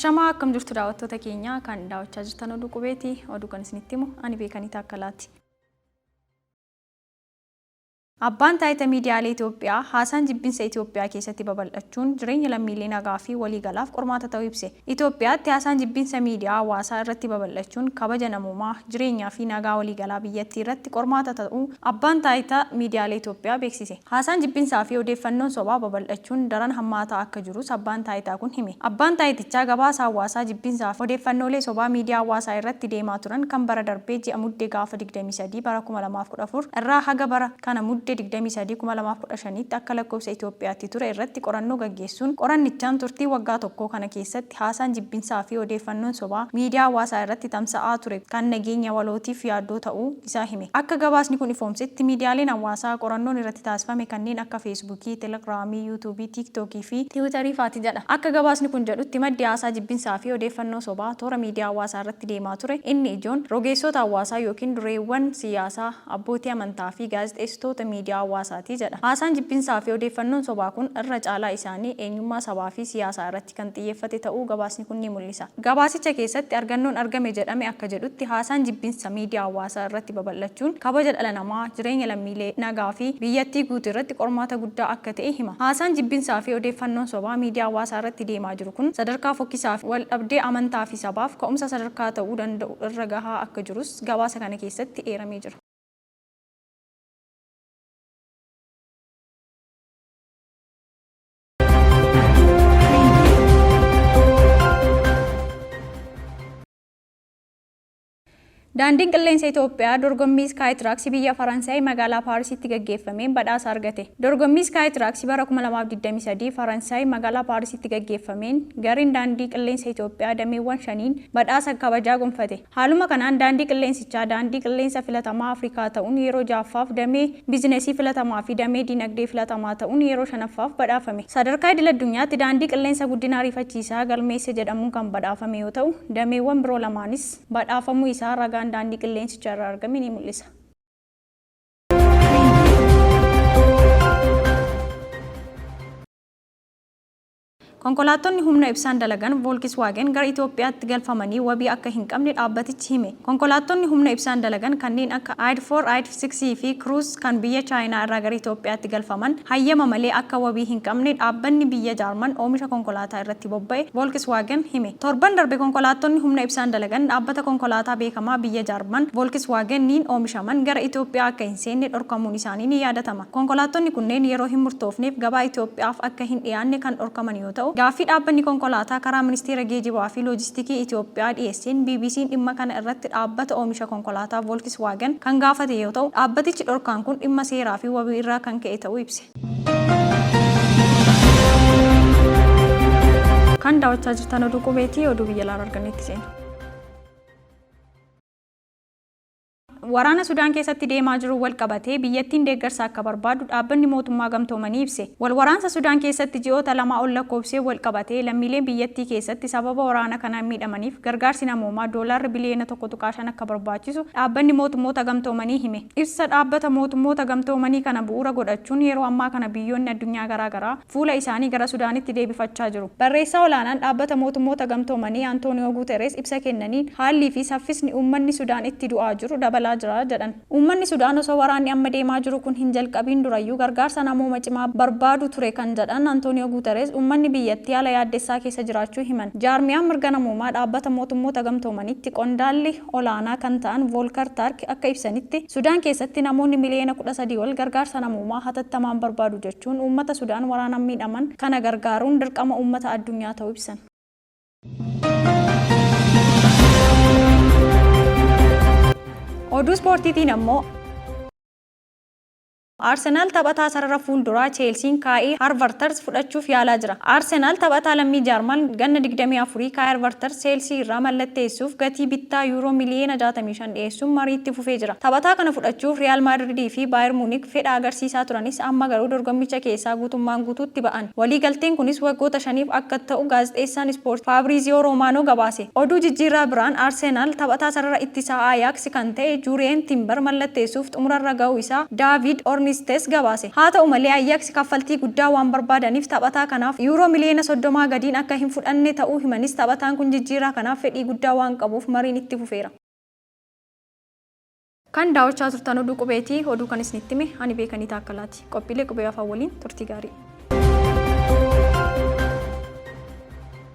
Ashamaa akkam jirtu daawwattoota keenya kan daawwachaa jirtan oduu qubeeti oduu kan isinitti himu ani beekanii taakkalaati. Abbaan taayitaa miidiyaalee Itoophiyaa haasaan jibbinsa Itoophiyaa keessatti babal'achuun jireenya lammiilee nagaa fi waliigalaaf qormaata ta'uu ibse. Itoophiyaatti haasaan jibbinsa miidiyaa hawaasaa irratti babal'achuun kabaja namummaa, jireenyaa fi nagaa waliigalaa biyyattii irratti qormaata ta'uu abbaan taayitaa miidiyaalee Itoophiyaa beeksise. Haasaan jibbinsaa fi odeeffannoon sobaa babal'achuun daran hammaataa akka jirus abbaan taayitaa kun hime. Abbaan taayitichaa gabaasa hawaasaa jibbinsaa fi odeeffannoolee sobaa miidiyaa hawaasaa irratti deemaa turan kan bara darbee ji'a muddee gaafa 23 bara 2014 irraa haga bara kana muddee 23 akka lakkoofsa Itoophiyaatti ture irratti qorannoo gaggeessuun qorannichaan turtii waggaa tokkoo kana keessatti haasaan jibbinsaa fi odeeffannoon sobaa miidiyaa hawaasaa irratti tamsa'aa ture kan nageenya walootiif yaaddoo ta'uu isaa hime. Akka gabaasni kun ifoomsetti miidiyaaleen hawaasaa qorannoon irratti taasifame kanneen akka Feesbuukii, Telegiraamii, Yuutuubii, Tiiktookii fi Tiwiitarii faati jedha. Akka gabaasni kun jedhutti maddi haasaa jibbinsaa fi odeeffannoo sobaa toora miidiyaa hawaasaa irratti deemaa ture inni ijoon rogeessota hawaasaa yookiin dureewwan siyaasaa, abbootii amantaa fi gaazexeessitoota miidiyaa hawaasaati jedha. Haasaan jibbinsaa fi odeeffannoon sobaa kun irra caalaa isaanii eenyummaa sabaa fi siyaasaa irratti kan xiyyeeffate ta'uu gabaasni kun ni mul'isa. Gabaasicha keessatti argannoon argame jedhame akka jedhutti haasaan jibbinsa miidiyaa hawaasaa irratti babal'achuun kabaja dhala namaa, jireenya lammiilee nagaa fi biyyattii guutuu irratti qormaata guddaa akka ta'e hima. Haasaan jibbinsaa fi odeeffannoon sobaa miidiyaa hawaasaa irratti deemaa jiru kun sadarkaa fokkisaa fi wal dhabdee amantaa fi sabaaf ka'umsa sadarkaa ta'uu danda'u irra gahaa akka jirus gabaasa kana keessatti eeramee jira. Daandiin qilleensa Itoophiyaa dorgommii Skytrax biyya Faransaay magaalaa Paarisitti gaggeeffameen badhaasa argate. Dorgommii Skytrax bara 2023 Faransaay magaalaa Paarisitti gaggeeffameen gariin daandii qilleensa Itoophiyaa dameewwan shaniin badhaasa kabajaa gonfate. Haaluma kanaan daandii qilleensichaa daandii qilleensa filatamaa Afrikaa ta'uun yeroo ja'affaaf damee biizinesii filatamaa fi damee dinagdee filatamaa ta'uun yeroo shanaffaaf badhaafame. Sadarkaa idil-addunyaatti daandii qilleensa guddina ariifachiisaa galmeessa jedhamuun kan badhaafame yoo ta'u, dameewwan biroo lamaanis badhaafamuu isaa ragaa daandii qilleensichaa irraa argame ni mul'isa. Konkolaattonni humna ibsaan dalagan Volkswagen gara Itoophiyaatti galfamanii wabii akka hin qabne dhaabbatichi hime. Konkolaattonni humna ibsaan dalagan kanneen akka ID4, ID6 fi Cruise kan biyya Chaayinaa irraa gara Itoophiyaatti galfaman hayyama malee akka wabii hin qabne dhaabbanni biyya Jaarman oomisha konkolaataa irratti bobba'e Volkswagen hime. Torban darbe konkolaattonni humna ibsaan dalagan dhaabbata konkolaataa beekamaa biyya Jaarman Volkswageniin oomishaman gara Itoophiyaa akka hin seenne dhorkamuun isaanii ni yaadatama. Konkolaattonni kunneen yeroo hin murtoofneef gabaa Itoophiyaaf akka hin dhiyaanne kan dhorkaman yoo ta'u, gaaffii dhaabbanni konkolaataa karaa ministeera geejjibaa fi loojistikii Itoophiyaa dhiyeesseen BBC'n dhimma kana irratti dhaabbata oomisha konkolaataa Volkswagen kan gaafate yoo ta'u, dhaabbatichi dhorkaan kun dhimma seeraa fi wabii irraa kan ka'e ta'uu ibse. Kan daawwachaa jirtan oduu qubeetii oduu biyya alaa argannetti seena. Waraana Sudaan keessatti deemaa jiru wal qabatee biyyattiin deeggarsa akka barbaadu dhaabbanni mootummaa gamtoomanii ibse. Wal waraansa Sudaan keessatti ji'oota lama ol lakkoofsee wal qabatee lammiileen biyyattii keessatti sababa waraana kanaan miidhamaniif gargaarsi namoomaa doolaarri biliyoona 1.5 akka barbaachisu dhaabbanni mootummoota gamtoomanii hime. Ibsa dhaabbata mootummoota gamtoomanii kana bu'uura godhachuun yeroo ammaa kana biyyoonni addunyaa garaagaraa fuula isaanii gara Sudaanitti deebifachaa jiru. Barreessaa olaanaan dhaabbata mootummoota gamtoomanii Antooniyoo Guuterees ibsa kennaniin haalli fi saffisni uummanni Sudaan itti du'aa jiru dabalaa jira jedhan. Uummanni Sudaan osoo waraanni amma deemaa jiru kun hin jalqabiin durayyuu gargaarsa namooma cimaa barbaadu ture kan jedhan Antooniyoo Guuterees uummanni biyyattii haala yaaddessaa keessa jiraachuu himan. Jaarmiyaan mirga namoomaa dhaabbata mootummoota gamtoomanitti qondaalli olaanaa kan ta'an Volker Turk akka ibsanitti Sudaan keessatti namoonni miliyoona 13 ol gargaarsa namoomaa hatattamaan barbaadu jechuun uummata Sudaan waraanaan miidhaman kana gargaaruun dirqama uummata addunyaa ta'uu ibsan. Oduu ispoortiitiin ammoo Arsenaal taphataa sarara fuulduraa Cheelsiin kaa'ee Harvarters fudhachuuf yaalaa jira. Arsenaal taphataa lammii Jaarman ganna 24 kaa'ee Harvarters Cheelsii irraa mallatteessuuf gatii bittaa yuuroo miliyoona 65 dhiyeessuun mariitti fufee jira. Taphataa kana fudhachuuf Real Madrid fi Bayern Munich fedha agarsiisaa turanis amma garuu dorgommicha keessaa guutummaan guutuutti ba'an. Waliigalteen kunis waggoota 5 akka ta'u gaazexeessaan ispoortii Fabrizio Romano gabaase. Oduu jijjiirraa biraan Arsenaal taphataa sarara ittisaa Ajax kan ta'e Jurien Timber mallatteessuuf xumurarra ga'uu isaa David Mornistes gabaase. Haa ta'u malee Ajax kaffaltii guddaa waan barbaadaniif taphataa kanaaf yuuroo miliyoona 30 gadiin akka hin fudhanne ta'uu himanis taphataan kun jijjiirraa kanaaf fedhii guddaa waan qabuuf mariin itti fufeera. Kan daawwachaa turtan oduu qubeetii oduu kan isinitti hime ani beekanii taakkalaati. Qophiilee qubee afaan waliin turtii gaarii.